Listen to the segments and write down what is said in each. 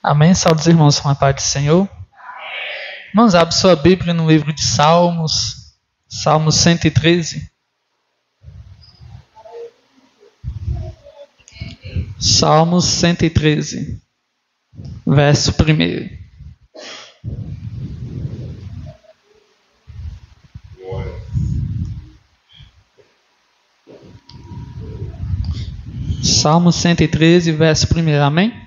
Amém? Saúde os irmãos com a paz do Senhor. Irmãos, abre sua Bíblia no livro de Salmos, Salmos 113. Salmos 113, verso 1. Salmos 113, verso 1. Amém?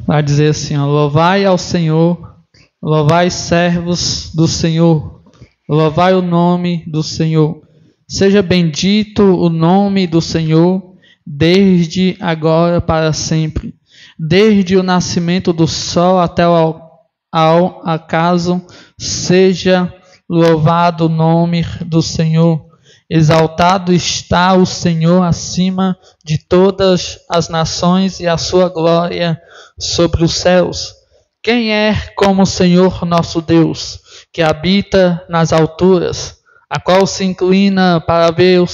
Vai dizer assim, ó, louvai ao Senhor, louvai servos do Senhor, louvai o nome do Senhor. Seja bendito o nome do Senhor, desde agora para sempre. Desde o nascimento do sol até ao acaso, seja louvado o nome do Senhor. Exaltado está o Senhor acima de todas as nações e a sua glória sobre os céus. Quem é como o Senhor nosso Deus, que habita nas alturas, a qual se inclina para ver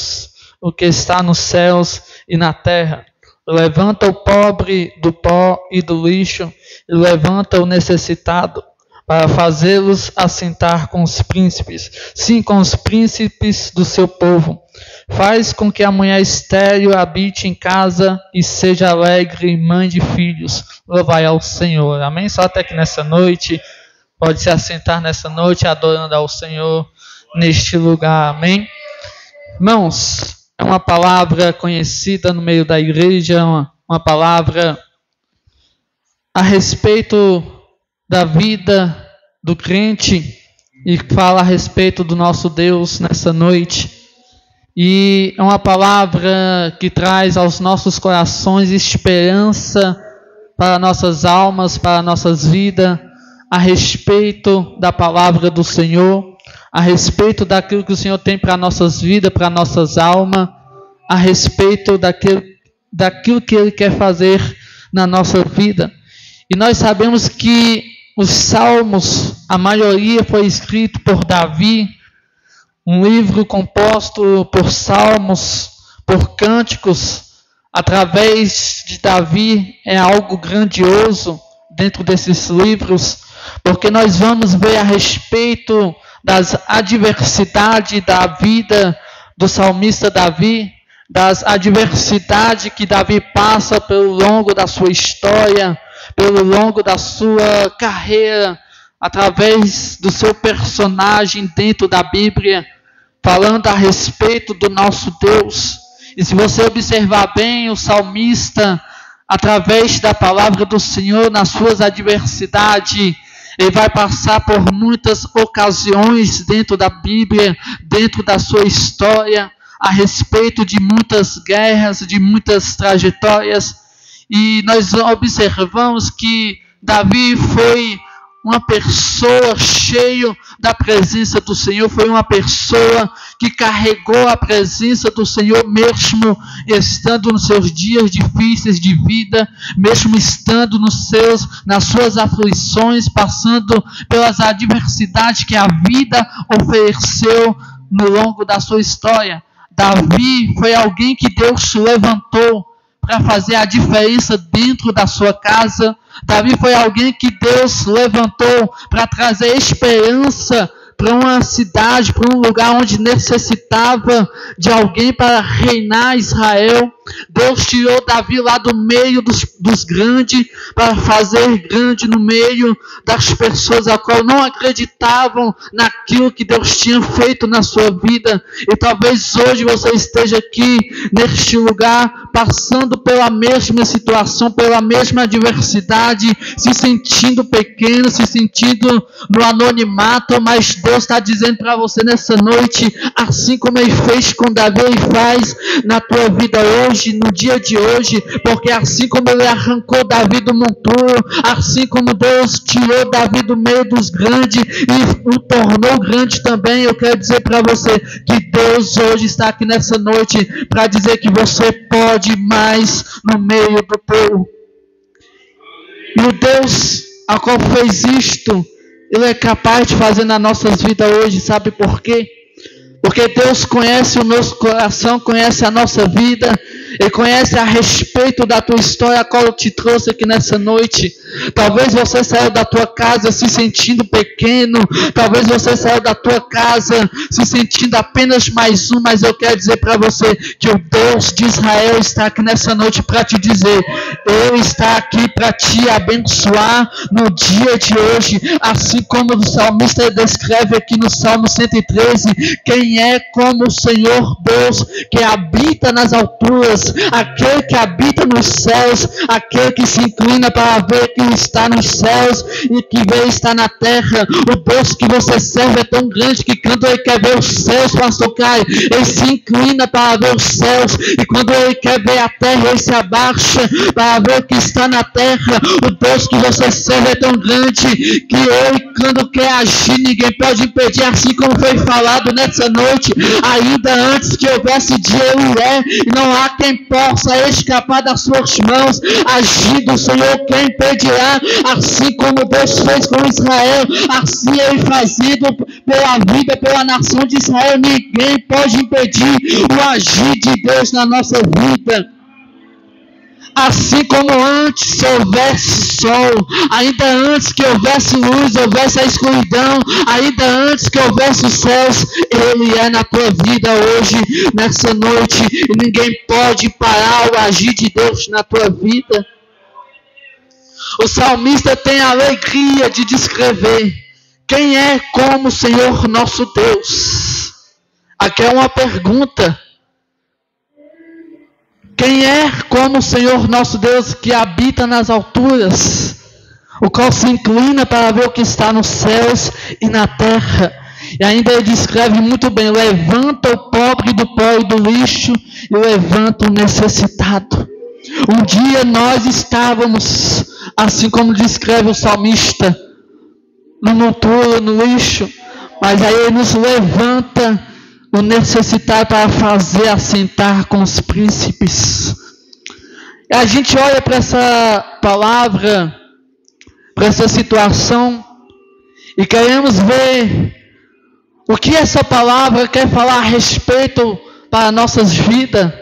o que está nos céus e na terra? Levanta o pobre do pó e do lixo, e levanta o necessitado, para fazê-los assentar com os príncipes, sim, com os príncipes do seu povo. Faz com que a mulher estéril habite em casa e seja alegre, mãe de filhos. Louvai ao Senhor. Amém? Só até que nessa noite, pode se assentar nessa noite, adorando ao Senhor neste lugar. Amém? Irmãos, é uma palavra conhecida no meio da igreja, uma palavra a respeito da vida do crente e fala a respeito do nosso Deus nessa noite. E é uma palavra que traz aos nossos corações esperança para nossas almas, para nossas vidas, a respeito da palavra do Senhor, a respeito daquilo que o Senhor tem para nossas vidas, para nossas almas, a respeito daquilo que Ele quer fazer na nossa vida. E nós sabemos que os Salmos, a maioria foi escrito por Davi, um livro composto por salmos, por cânticos, através de Davi, é algo grandioso dentro desses livros, porque nós vamos ver a respeito das adversidades da vida do salmista Davi, das adversidades que Davi passa pelo longo da sua história, pelo longo da sua carreira, através do seu personagem dentro da Bíblia, falando a respeito do nosso Deus. E se você observar bem, o salmista, através da palavra do Senhor, nas suas adversidades, ele vai passar por muitas ocasiões dentro da Bíblia, dentro da sua história, a respeito de muitas guerras, de muitas trajetórias. E nós observamos que Davi foi uma pessoa cheia da presença do Senhor, foi uma pessoa que carregou a presença do Senhor, mesmo estando nos seus dias difíceis de vida, mesmo estando nas suas aflições, passando pelas adversidades que a vida ofereceu no longo da sua história. Davi foi alguém que Deus levantou para fazer a diferença dentro da sua casa. Davi foi alguém que Deus levantou para trazer esperança para uma cidade, para um lugar onde necessitava de alguém para reinar Israel. Deus tirou Davi lá do meio dos grandes para fazer grande no meio das pessoas a qual não acreditavam naquilo que Deus tinha feito na sua vida. E talvez hoje você esteja aqui neste lugar passando pela mesma situação, pela mesma adversidade, se sentindo pequeno, se sentindo no anonimato, mas Deus está dizendo para você nessa noite, assim como Ele fez com Davi, Ele faz na tua vida hoje, no dia de hoje, porque assim como Ele arrancou Davi do monturo, assim como Deus tirou Davi do meio dos grandes e o tornou grande também, eu quero dizer para você que Deus hoje está aqui nessa noite para dizer que você pode mais no meio do povo. E o Deus a qual fez isto, Ele é capaz de fazer nas nossas vidas hoje. Sabe por quê? Porque Deus conhece o nosso coração, conhece a nossa vida. Ele conhece a respeito da tua história, a qual eu te trouxe aqui nessa noite. Talvez você saiu da tua casa se sentindo pequeno. Talvez você saiu da tua casa se sentindo apenas mais um. Mas eu quero dizer para você que o Deus de Israel está aqui nessa noite para te dizer: Ele está aqui para te abençoar no dia de hoje. Assim como o salmista descreve aqui no Salmo 113, quem é como o Senhor Deus que habita nas alturas, aquele que habita nos céus, aquele que se inclina para ver quem está nos céus e que vê estar na terra. O Deus que você serve é tão grande que quando Ele quer ver os céus, pastor Caio, Ele se inclina para ver os céus, e quando Ele quer ver a terra, Ele se abaixa para ver o que está na terra. O Deus que você serve é tão grande que Ele, quando quer agir, ninguém pode impedir, assim como foi falado nessa noite. Ainda antes que houvesse dia, Ele é, e não há quem possa escapar das suas mãos. Agir do Senhor, quem impedirá? Assim como Deus fez com Israel, assim Ele fazendo pela vida, pela nação de Israel. Ninguém pode impedir o agir de Deus na nossa vida. Assim como antes que houvesse sol, ainda antes que houvesse luz, houvesse a escuridão, ainda antes que houvesse os céus, Ele é na tua vida hoje, nessa noite, e ninguém pode parar o agir de Deus na tua vida. O salmista tem a alegria de descrever quem é como o Senhor nosso Deus. Aqui é uma pergunta. Quem é como o Senhor nosso Deus que habita nas alturas, o qual se inclina para ver o que está nos céus e na terra? E ainda ele descreve muito bem: levanta o pobre do pó e do lixo e levanta o necessitado. Um dia nós estávamos, assim como descreve o salmista, no monturo, no lixo, mas aí ele nos levanta o necessitado para fazer assentar com os príncipes. E a gente olha para essa palavra, para essa situação, e queremos ver o que essa palavra quer falar a respeito para nossas vidas.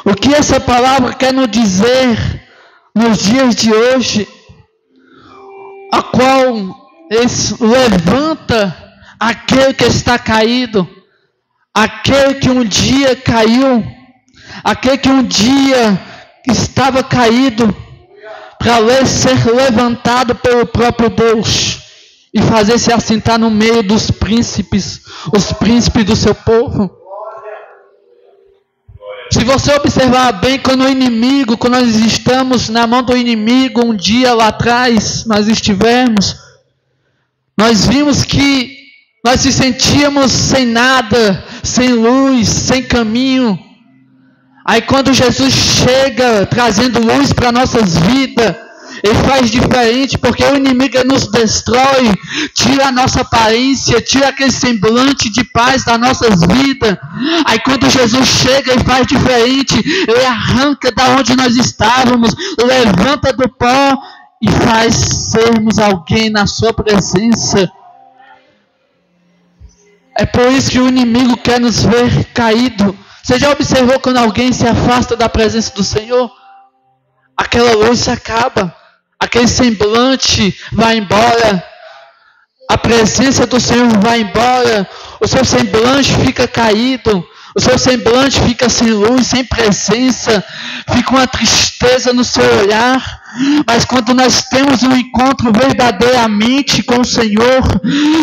O que essa palavra quer nos dizer nos dias de hoje, a qual levanta aquele que está caído, aquele que um dia caiu, aquele que um dia estava caído, para ser levantado pelo próprio Deus e fazer-se assentar no meio dos príncipes, os príncipes do seu povo. Se você observar bem, quando nós estamos na mão do inimigo, um dia lá atrás, nós estivemos, nós vimos que nós se sentíamos sem nada, sem luz, sem caminho. Aí quando Jesus chega trazendo luz para nossas vidas, Ele faz diferente, porque o inimigo nos destrói, tira a nossa aparência, tira aquele semblante de paz das nossas vidas. Aí quando Jesus chega e faz diferente, Ele arranca da onde nós estávamos, levanta do pó e faz sermos alguém na sua presença. É por isso que o inimigo quer nos ver caído. Você já observou quando alguém se afasta da presença do Senhor? Aquela luz se acaba, aquele semblante vai embora, a presença do Senhor vai embora, o seu semblante fica caído, o seu semblante fica sem luz, sem presença, fica uma tristeza no seu olhar. Mas quando nós temos um encontro verdadeiramente com o Senhor,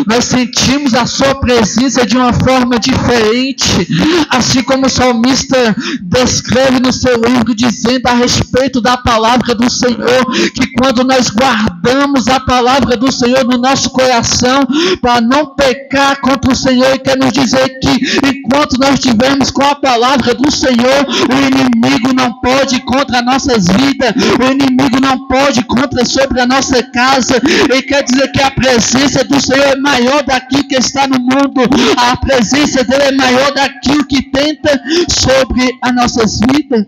nós sentimos a sua presença de uma forma diferente, assim como o salmista descreve no seu livro, dizendo a respeito da palavra do Senhor, que quando nós guardamos a palavra do Senhor no nosso coração, para não pecar contra o Senhor, Ele quer nos dizer que enquanto nós estivermos com a palavra do Senhor, o inimigo não pode ir contra nossas vidas, o inimigo não pode contra sobre a nossa casa. Ele quer dizer que a presença do Senhor é maior daquilo que está no mundo, a presença dele é maior daquilo que tenta sobre as nossas vidas.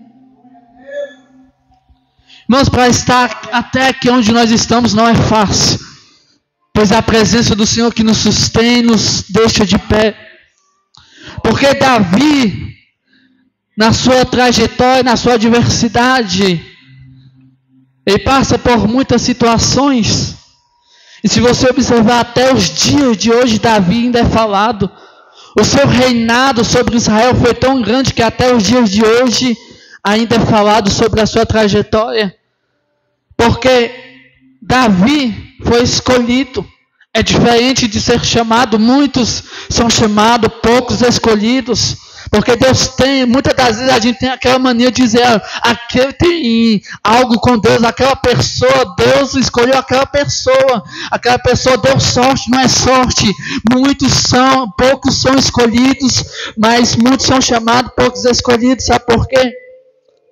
Irmãos, para estar até aqui onde nós estamos não é fácil, pois é a presença do Senhor que nos sustém, nos deixa de pé. Porque Davi, na sua trajetória, na sua adversidade. Ele passa por muitas situações. E se você observar até os dias de hoje, Davi ainda é falado. O seu reinado sobre Israel foi tão grande que até os dias de hoje ainda é falado sobre a sua trajetória. Porque Davi foi escolhido. É diferente de ser chamado, muitos são chamados, poucos escolhidos. Porque Deus tem, muitas das vezes a gente tem aquela mania de dizer, aquele tem algo com Deus, aquela pessoa, Deus escolheu aquela pessoa deu sorte, não é sorte. Poucos são escolhidos, mas muitos são chamados, poucos escolhidos. Sabe por quê?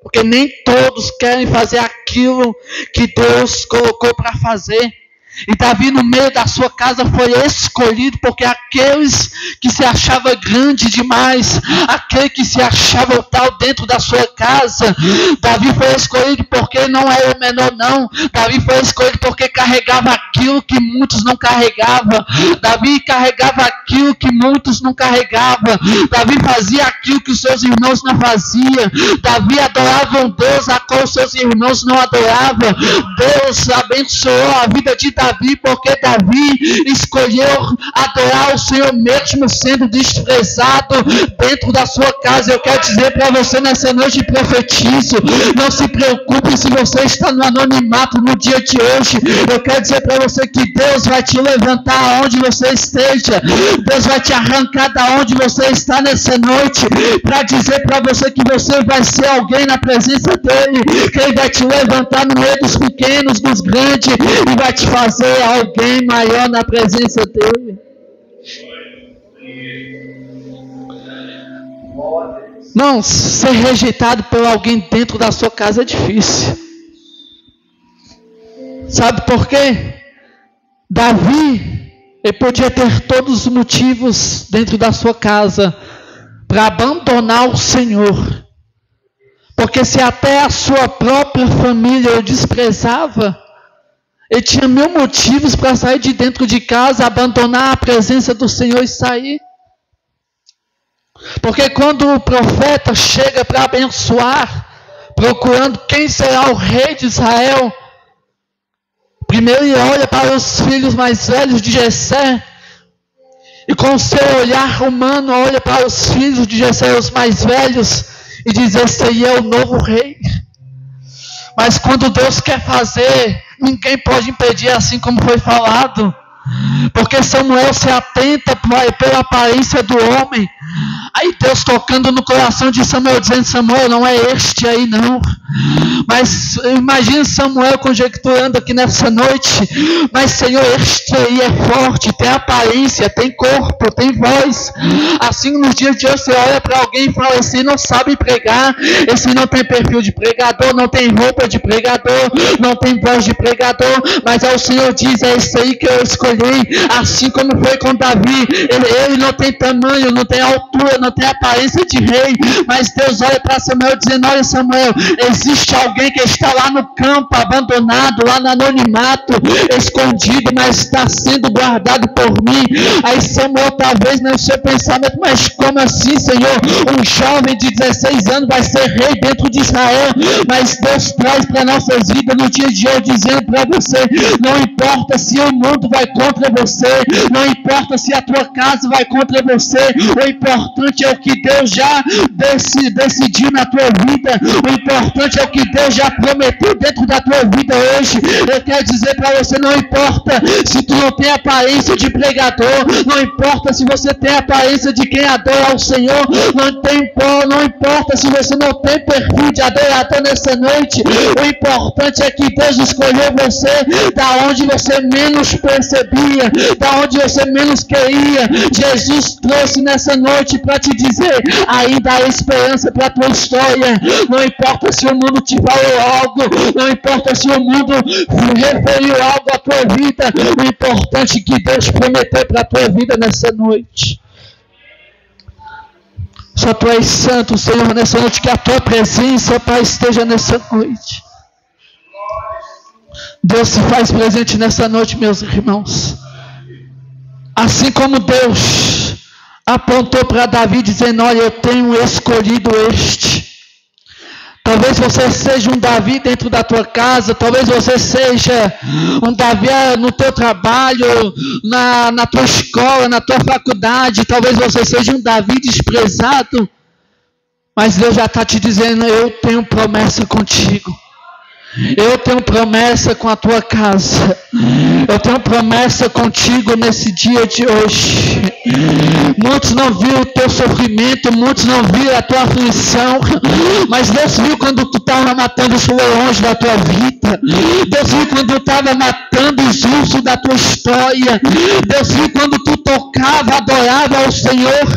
Porque nem todos querem fazer aquilo que Deus colocou para fazer. E Davi, no meio da sua casa, foi escolhido porque aqueles que se achavam grande demais, aquele que se achava tal dentro da sua casa, Davi foi escolhido porque não era o menor, não. Davi foi escolhido porque carregava aquilo que muitos não carregavam. Davi carregava aquilo que muitos não carregavam. Davi fazia aquilo que os seus irmãos não faziam. Davi adorava um Deus a qual os seus irmãos não adoravam. Deus abençoou a vida de Davi porque Davi escolheu adorar o Senhor mesmo sendo desprezado dentro da sua casa. Eu quero dizer para você nessa noite, profetizo, não se preocupe se você está no anonimato no dia de hoje. Eu quero dizer para você que Deus vai te levantar aonde você esteja. Deus vai te arrancar da onde você está nessa noite, para dizer para você que você vai ser alguém na presença dele, que ele vai te levantar no meio dos pequenos, dos grandes, e vai te fazer alguém maior na presença dele. Não, ser rejeitado por alguém dentro da sua casa é difícil. Sabe por quê? Davi, ele podia ter todos os motivos dentro da sua casa para abandonar o Senhor. Porque se até a sua própria família o desprezava, ele tinha 1000 motivos para sair de dentro de casa, abandonar a presença do Senhor e sair. Porque quando o profeta chega para abençoar, procurando quem será o rei de Israel, primeiro ele olha para os filhos mais velhos de Jessé, e com o seu olhar humano olha para os filhos de Jessé, os mais velhos, e diz: esse aí é o novo rei. Mas quando Deus quer fazer, ninguém pode impedir, assim como foi falado. Porque Samuel se atenta pela aparência do homem. Aí Deus tocando no coração de Samuel, dizendo: Samuel, não é este aí não. Mas imagina Samuel conjecturando aqui nessa noite: mas Senhor, este aí é forte, tem aparência, tem corpo, tem voz. Assim nos dias de hoje você olha para alguém e fala: esse não sabe pregar, esse não tem perfil de pregador, não tem roupa de pregador, não tem voz de pregador. Mas aí o Senhor diz: é esse aí que eu escolhi. Assim como foi com Davi, ele não tem tamanho, não tem altura, não tem aparência de rei, mas Deus olha para Samuel dizendo: olha Samuel, existe alguém que está lá no campo, abandonado, lá no anonimato, escondido, mas está sendo guardado por mim. Aí Samuel, talvez no seu pensamento: mas como assim, Senhor? Um jovem de 16 anos vai ser rei dentro de Israel. Mas Deus traz para nossas vidas no dia de hoje, dizendo para você: não importa se o mundo vai contra você, não importa se a tua casa vai contra você, o importante é o que Deus já decidiu na tua vida, o importante é o que Deus já prometeu dentro da tua vida hoje. Eu quero dizer para você: não importa se tu não tem aparência de pregador, não importa se você tem aparência de quem adora ao Senhor, não importa se você não tem perfil de adorador nessa noite, o importante é que Deus escolheu você da onde você menos percebia, da onde você menos queria. Jesus trouxe nessa noite para te dizer: ainda há esperança para a tua história. Não importa se o mundo te falou algo, não importa se o mundo referiu algo à tua vida, o importante é que Deus prometeu para a tua vida nessa noite. Só tu és santo, Senhor, nessa noite, que a tua presença, Pai, esteja nessa noite. Deus se faz presente nessa noite, meus irmãos. Assim como Deus apontou para Davi dizendo: olha, eu tenho escolhido este. Talvez você seja um Davi dentro da tua casa, talvez você seja um Davi no teu trabalho, na tua escola, na tua faculdade, talvez você seja um Davi desprezado, mas Deus já está te dizendo: eu tenho promessa contigo. Eu tenho promessa com a tua casa. Eu tenho promessa contigo nesse dia de hoje. Muitos não viram o teu sofrimento, muitos não viram a tua aflição, mas Deus viu quando tu estava matando os leões da tua vida. Deus viu quando tu estava matando os ursos da tua história. Deus viu quando tu tocava, adorava ao Senhor.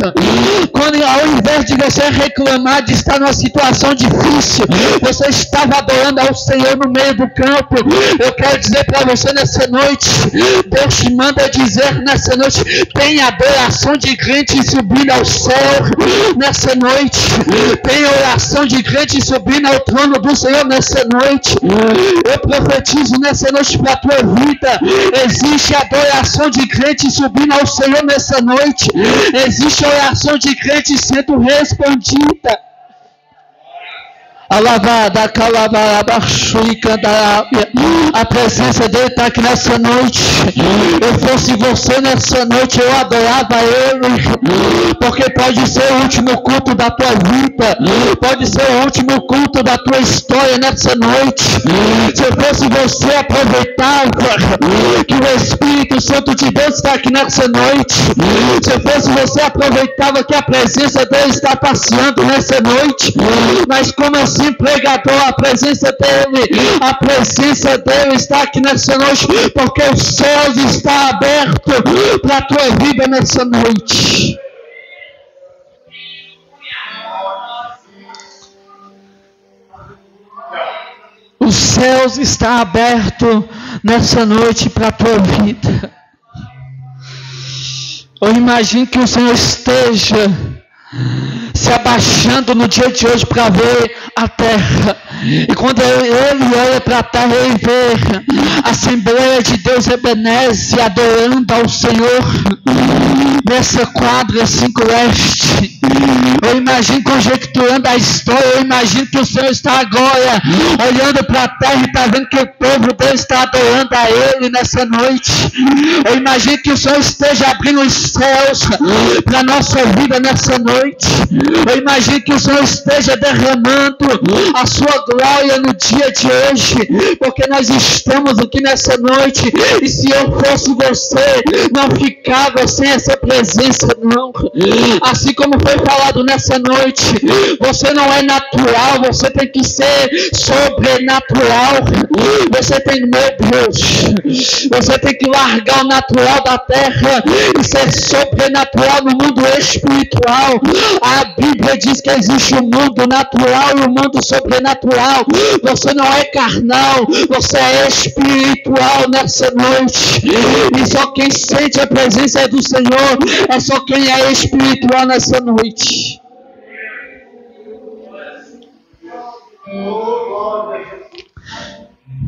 Quando ao invés de você reclamar de estar numa situação difícil, você estava adorando ao Senhor no meio do campo. Eu quero dizer para você nessa noite, Deus te manda dizer nessa noite: tem adoração de crente subindo ao céu nessa noite. Tem oração de crente subindo ao trono do Senhor nessa noite. Eu profetizo nessa noite para a tua vida: existe adoração de crente subindo ao Senhor nessa noite. Existe oração de crente sendo respondida. A presença dele está aqui nessa noite. Eu fosse você nessa noite, eu adorava ele, porque pode ser o último culto da tua vida, pode ser o último culto da tua história nessa noite. Se eu fosse você, aproveitava que o Espírito Santo de Deus está aqui nessa noite. Se eu fosse você, aproveitava que a presença dele está passeando nessa noite. Mas como assim, pregador, a presença dele está aqui nessa noite, porque os céus estão abertos para a tua vida nessa noite. Os céus estão abertos nessa noite para a tua vida. Eu imagino que o Senhor esteja se abaixando no dia de hoje para ver a terra. E quando ele olha para a terra, ele vê a Assembleia de Deus Ebenezer adorando ao Senhor nessa quadra 5 Leste. Eu imagino, conjecturando a história, eu imagino que o Senhor está agora olhando para a terra e está vendo que o povo dele está adorando a ele nessa noite. Eu imagino que o Senhor esteja abrindo os céus para a nossa vida nessa noite. Eu imagino que o Senhor esteja derramando a sua glória no dia de hoje, porque nós estamos aqui nessa noite, e se eu fosse você, não ficava sem essa presença, não. Assim como foi falado nessa noite, você não é natural, você tem que ser sobrenatural. Você tem, meu Deus, você tem que largar o natural da terra e ser sobrenatural no mundo espiritual. A Bíblia diz que existe o mundo natural e o mundo sobrenatural. Você não é carnal, você é espiritual nessa noite. E só quem sente a presença do Senhor é só quem é espiritual nessa noite.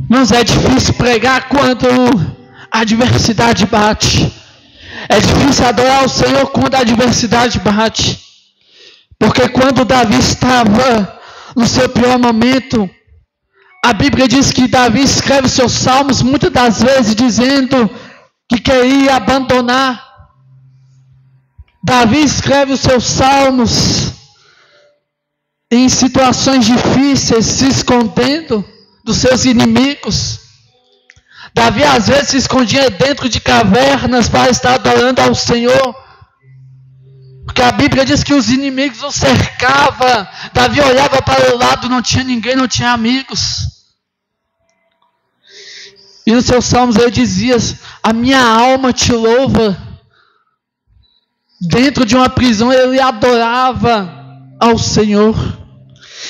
Mas é difícil pregar quando a adversidade bate. É difícil adorar o Senhor quando a adversidade bate. Porque quando Davi estava no seu pior momento, a Bíblia diz que Davi escreve seus salmos muitas das vezes dizendo que queria abandonar. Davi escreve os seus salmos em situações difíceis, se escondendo dos seus inimigos. Davi às vezes se escondia dentro de cavernas para estar adorando ao Senhor. Porque a Bíblia diz que os inimigos o cercavam. Davi olhava para o lado, não tinha ninguém, não tinha amigos. E nos seus salmos ele dizia: a minha alma te louva. Dentro de uma prisão ele adorava ao Senhor.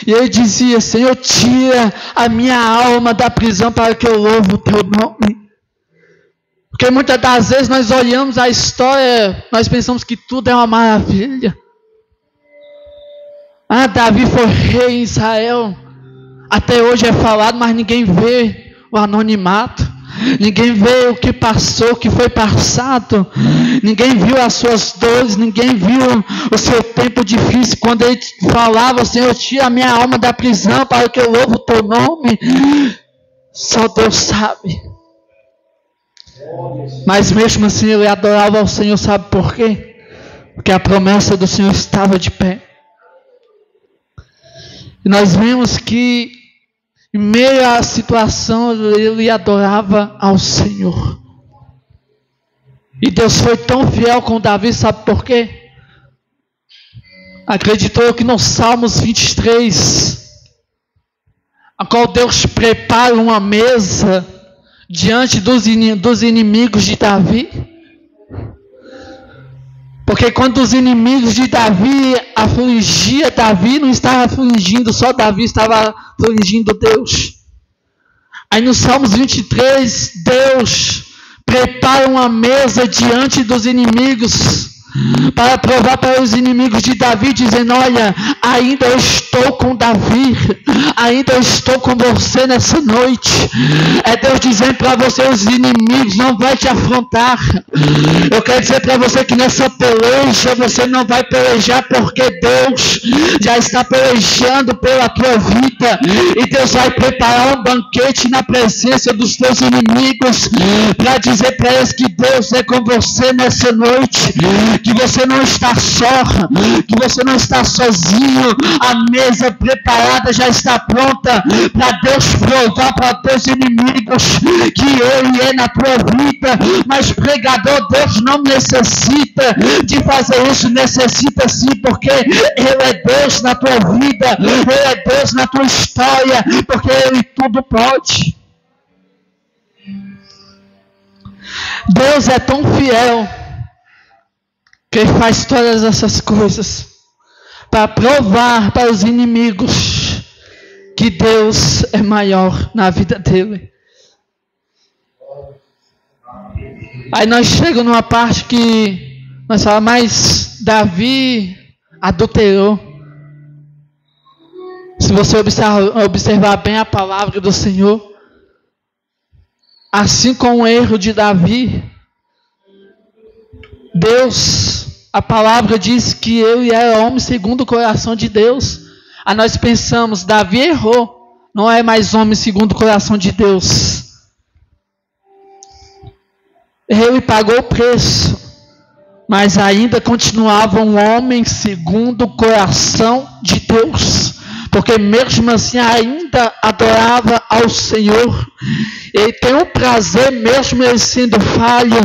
E ele dizia: Senhor, tira a minha alma da prisão para que eu louve o teu nome. Porque muitas das vezes nós olhamos a história, nós pensamos que tudo é uma maravilha. Davi foi rei em Israel. Até hoje é falado, mas ninguém vê o anonimato. ninguém vê o que passou, o que foi passado, ninguém viu as suas dores, ninguém viu o seu tempo difícil, quando ele falava, Senhor, tira a minha alma da prisão para que eu louve o teu nome, só Deus sabe. Mas mesmo assim ele adorava ao Senhor, sabe por quê? Porque a promessa do Senhor estava de pé. E nós vemos que em meio à situação ele adorava ao Senhor. E Deus foi tão fiel com Davi, sabe por quê? Acreditou que no Salmos 23, a qual Deus prepara uma mesa diante dos inimigos de Davi. Porque quando os inimigos de Davi afligiam Davi, não estava afligindo só Davi, estava afligindo Deus. Aí no Salmos 23, Deus prepara uma mesa diante dos inimigos, para provar para os inimigos de Davi, dizendo, olha, ainda eu estou com Davi, ainda eu estou com você nessa noite. É Deus dizendo para você, os inimigos não vão te afrontar. Eu quero dizer para você que nessa peleja, você não vai pelejar, porque Deus já está pelejando pela tua vida, e Deus vai preparar um banquete na presença dos teus inimigos, para dizer para eles que Deus é com você nessa noite, que você não está só, que você não está sozinho. A mesa preparada já está pronta para Deus provar para teus inimigos que Ele é na tua vida. Mas pregador, Deus não necessita de fazer isso, necessita sim, porque Ele é Deus na tua vida, Ele é Deus na tua história, porque Ele tudo pode. Deus é tão fiel que Ele faz todas essas coisas para provar para os inimigos que Deus é maior na vida dele. Aí nós chegamos numa parte que nós falamos, mas Davi adulterou. Se você observar bem a palavra do Senhor, assim como o erro de Davi, Deus, a palavra diz que ele era homem segundo o coração de Deus. Aí nós pensamos, Davi errou, não é mais homem segundo o coração de Deus. Ele pagou o preço, mas ainda continuava um homem segundo o coração de Deus, porque mesmo assim ainda adorava ao Senhor. Ele tem um prazer, mesmo ele sendo falho,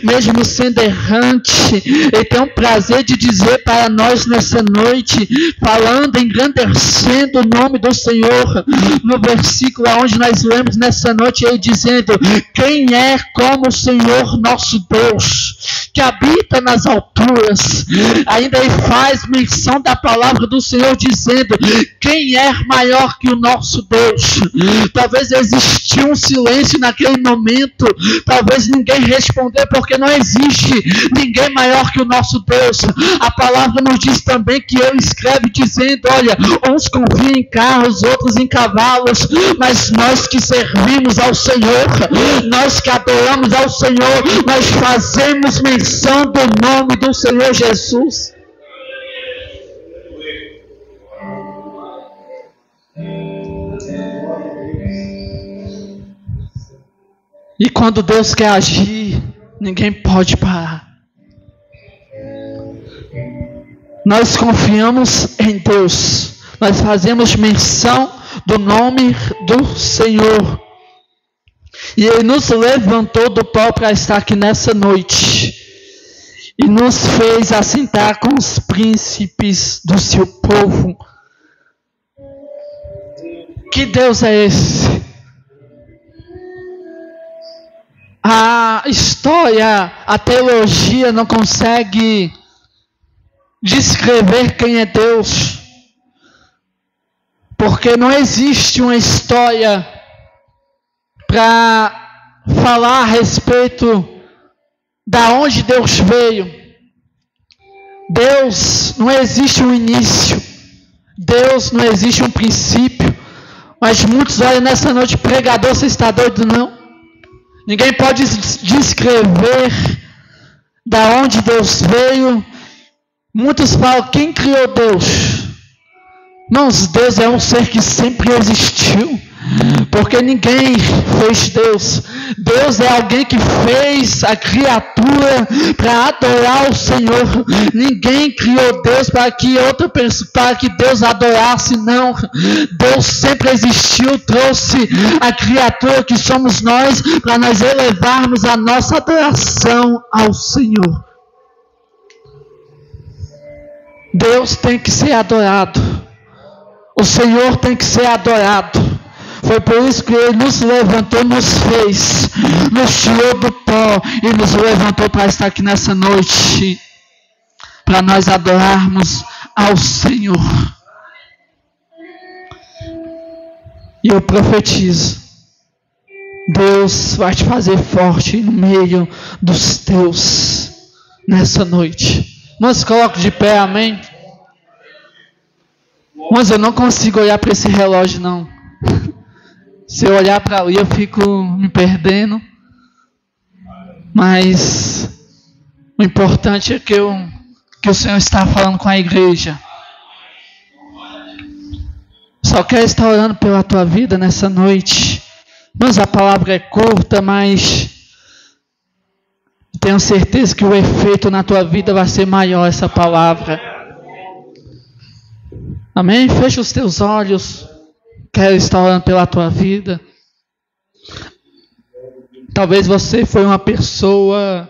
mesmo sendo errante, Ele tem um prazer de dizer para nós nessa noite, falando, engrandecendo o nome do Senhor, no versículo onde nós lemos nessa noite, Ele dizendo, quem é como o Senhor nosso Deus, que habita nas alturas. Ainda Ele faz menção da palavra do Senhor, dizendo, quem é maior que o nosso Deus? Talvez existiu um silêncio naquele momento, talvez ninguém respondeu, porque não existe ninguém maior que o nosso Deus. A palavra nos diz também que Ele escreve dizendo, olha, uns confiam em carros, outros em cavalos, mas nós que servimos ao Senhor, nós que adoramos ao Senhor, nós fazemos menção do nome do Senhor Jesus. E quando Deus quer agir, ninguém pode parar. Nós confiamos em Deus. Nós fazemos menção do nome do Senhor. E Ele nos levantou do pó para estar aqui nessa noite. E nos fez assentar com os príncipes do seu povo. Que Deus é esse? A história, a teologia não consegue descrever quem é Deus, porque não existe uma história para falar a respeito da onde Deus veio. Deus não existe um início, Deus não existe um princípio, mas muitos olham nessa noite, pregador, você está doido não? Ninguém pode descrever da onde Deus veio. Muitos falam, quem criou Deus? Irmãos, Deus é um ser que sempre existiu. Porque ninguém fez Deus. Deus é alguém que fez a criatura para adorar o Senhor. Ninguém criou Deus para que Deus adorasse, não. Deus sempre existiu, trouxe a criatura que somos nós para nós elevarmos a nossa adoração ao Senhor. Deus tem que ser adorado. O Senhor tem que ser adorado. Foi por isso que Ele nos levantou, nos fez, nos tirou do pó e nos levantou para estar aqui nessa noite, para nós adorarmos ao Senhor. E eu profetizo, Deus vai te fazer forte no meio dos teus nessa noite. Mas coloque de pé, amém? Mas eu não consigo olhar para esse relógio, não. Se eu olhar para ali, eu fico me perdendo. Mas o importante é que o Senhor está falando com a igreja. Só quero estar orando pela tua vida nessa noite. Mas a palavra é curta, mas tenho certeza que o efeito na tua vida vai ser maior, essa palavra. Amém? Fecha os teus olhos. Quero estar orando pela tua vida. Talvez você foi uma pessoa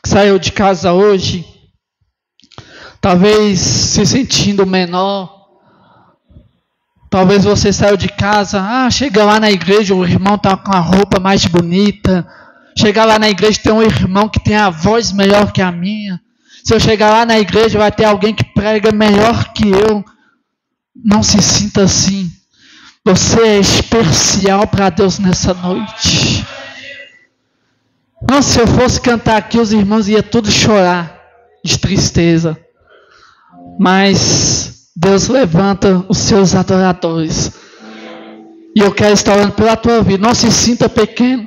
que saiu de casa hoje, talvez se sentindo menor. Talvez você saiu de casa, chega lá na igreja, o irmão está com a roupa mais bonita. Chega lá na igreja, tem um irmão que tem a voz melhor que a minha. Se eu chegar lá na igreja, vai ter alguém que prega melhor que eu. Não se sinta assim. Você é especial para Deus nessa noite. Não, se eu fosse cantar aqui, os irmãos iam tudo chorar de tristeza. Mas Deus levanta os seus adoradores. E eu quero estar orando pela tua vida. Não se sinta pequeno.